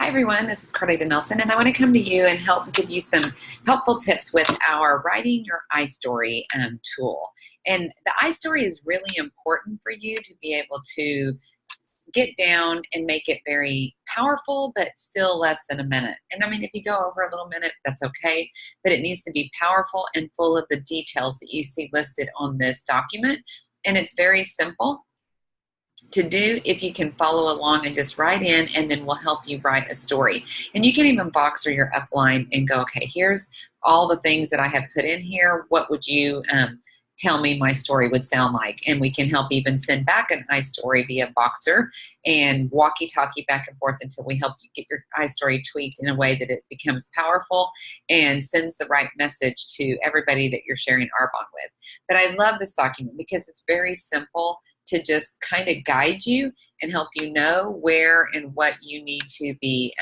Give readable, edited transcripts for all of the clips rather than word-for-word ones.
Hi everyone, this is Carlita Nelson, and I want to come to you and help give you some helpful tips with our Writing Your iStory tool. And the iStory is really important for you to be able to get down and make it very powerful, but still less than a minute. And I mean, if you go over a little minute, that's okay, but it needs to be powerful and full of the details that you see listed on this document. And it's very simple to do if you can follow along and just write in, and then we'll help you write a story. And you can even box or your upline and go, okay, here's all the things that I have put in here. What would you tell me my story would sound like? And we can help even send back an iStory via Boxer and walkie-talkie back and forth until we help you get your iStory tweaked in a way that it becomes powerful and sends the right message to everybody that you're sharing Arbonne with. But I love this document because it's very simple to just kind of guide you and help you know where and what you need to be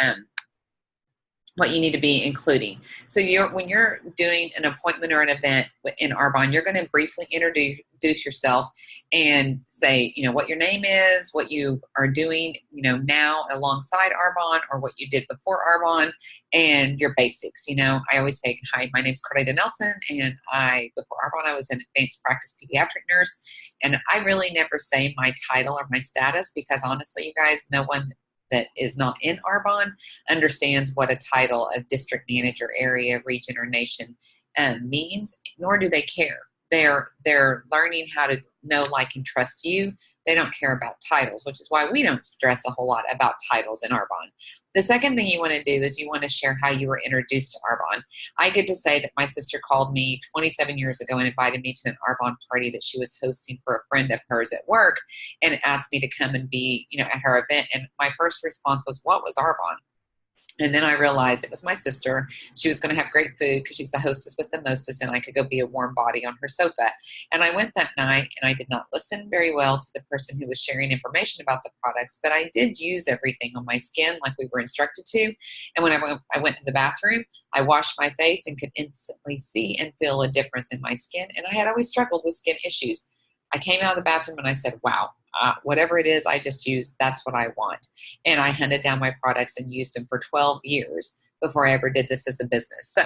including. So when you're doing an appointment or an event in Arbonne, you're going to briefly introduce yourself and say, what your name is, what you are doing, now alongside Arbonne, or what you did before Arbonne, and your basics. I always say, hi, my name's Carlita Nelson, and before Arbonne, I was an advanced practice pediatric nurse. And I really never say my title or my status because honestly, you guys, no one that is not in Arbonne understands what a title of district manager, area, region, or nation means, nor do they care. They're learning how to know, like, and trust you. They don't care about titles, which is why we don't stress a whole lot about titles in Arbonne. The second thing you want to do is you want to share how you were introduced to Arbonne. I get to say that my sister called me 27 years ago and invited me to an Arbonne party that she was hosting for a friend of hers at work, and asked me to come and be, at her event. And my first response was, what was Arbonne? And then I realized it was my sister. She was going to have great food because she's the hostess with the mostest, and I could go be a warm body on her sofa. And I went that night, and I did not listen very well to the person who was sharing information about the products, but I did use everything on my skin like we were instructed to. And when I went to the bathroom, I washed my face and could instantly see and feel a difference in my skin. And I had always struggled with skin issues. I came out of the bathroom and I said, wow, whatever it is I just used, that's what I want. And I hunted down my products and used them for 12 years before I ever did this as a business. So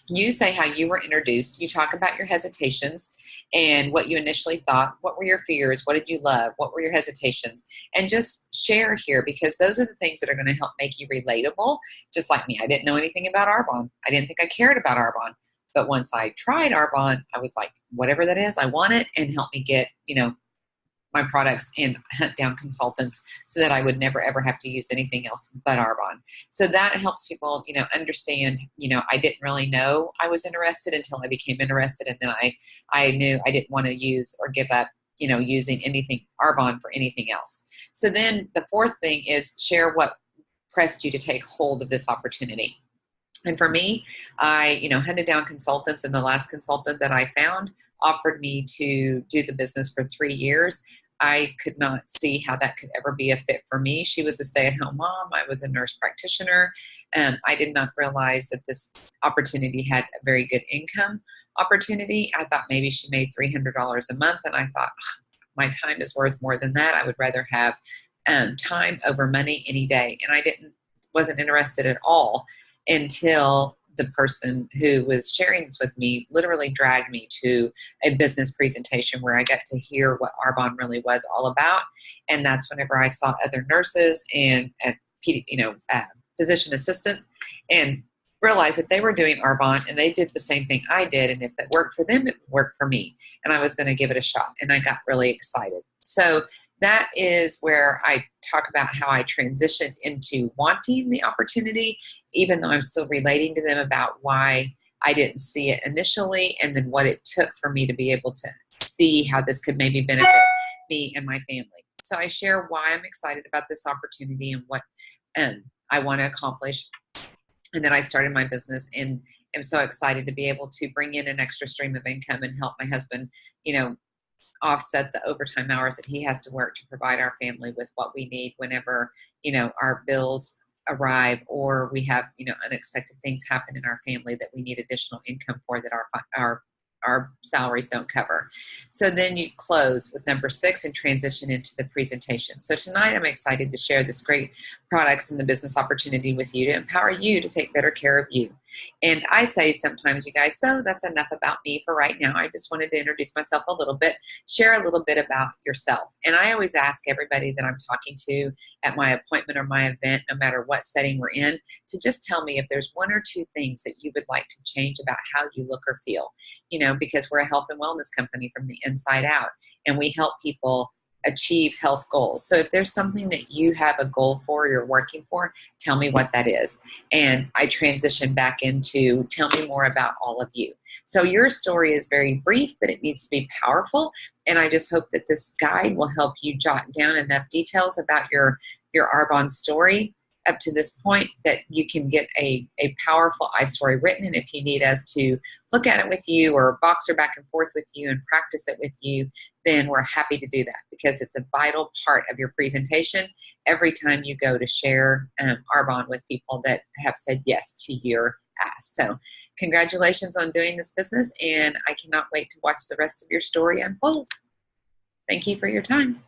you say how you were introduced. You talk about your hesitations and what you initially thought. What were your fears? What did you love? What were your hesitations? And just share here, because those are the things that are going to help make you relatable. Just like me, I didn't know anything about Arbonne. I didn't think I cared about Arbonne. But once I tried Arbonne, I was like, whatever that is, I want it, and help me get, my products and hunt down consultants so that I would never ever have to use anything else but Arbonne. So that helps people, understand, I didn't really know I was interested until I became interested. And then I knew I didn't want to use or give up, using anything Arbonne for anything else. So then the fourth thing is share what pressed you to take hold of this opportunity. And for me, I, hunted down consultants, and the last consultant that I found offered me to do the business for 3 years. I could not see how that could ever be a fit for me. She was a stay-at-home mom. I was a nurse practitioner. I did not realize that this opportunity had a very good income opportunity. I thought maybe she made $300 a month, and I thought, my time is worth more than that. I would rather have time over money any day. And I wasn't interested at all until the person who was sharing this with me literally dragged me to a business presentation where I got to hear what Arbonne really was all about. And that's whenever I saw other nurses and physician assistant, and realized that they were doing Arbonne and they did the same thing I did. And if that worked for them, it worked for me. And I was going to give it a shot. And I got really excited. So that is where I talk about how I transitioned into wanting the opportunity, even though I'm still relating to them about why I didn't see it initially, and then what it took for me to be able to see how this could maybe benefit me and my family. So I share why I'm excited about this opportunity and what I want to accomplish. And then I started my business and am so excited to be able to bring in an extra stream of income and help my husband, offset the overtime hours that he has to work to provide our family with what we need whenever, our bills arrive, or we have, unexpected things happen in our family that we need additional income for that our salaries don't cover. So then you close with number 6 and transition into the presentation. So tonight I'm excited to share this great products and the business opportunity with you to empower you to take better care of you. And I say sometimes, you guys, so that's enough about me for right now. I just wanted to introduce myself a little bit, share a little bit about yourself. And I always ask everybody that I'm talking to at my appointment or my event, no matter what setting we're in, to just tell me if there's one or two things that you would like to change about how you look or feel, because we're a health and wellness company from the inside out, and we help people achieve health goals. So if there's something that you have a goal for, you're working for, tell me what that is. And I transition back into tell me more about all of you. So your story is very brief, but it needs to be powerful. And I just hope that this guide will help you jot down enough details about your Arbonne story up to this point that you can get a powerful iStory written. And if you need us to look at it with you or box her back and forth with you and practice it with you, then we're happy to do that, because it's a vital part of your presentation every time you go to share Arbonne with people that have said yes to your ask. So congratulations on doing this business, and I cannot wait to watch the rest of your story unfold. Thank you for your time.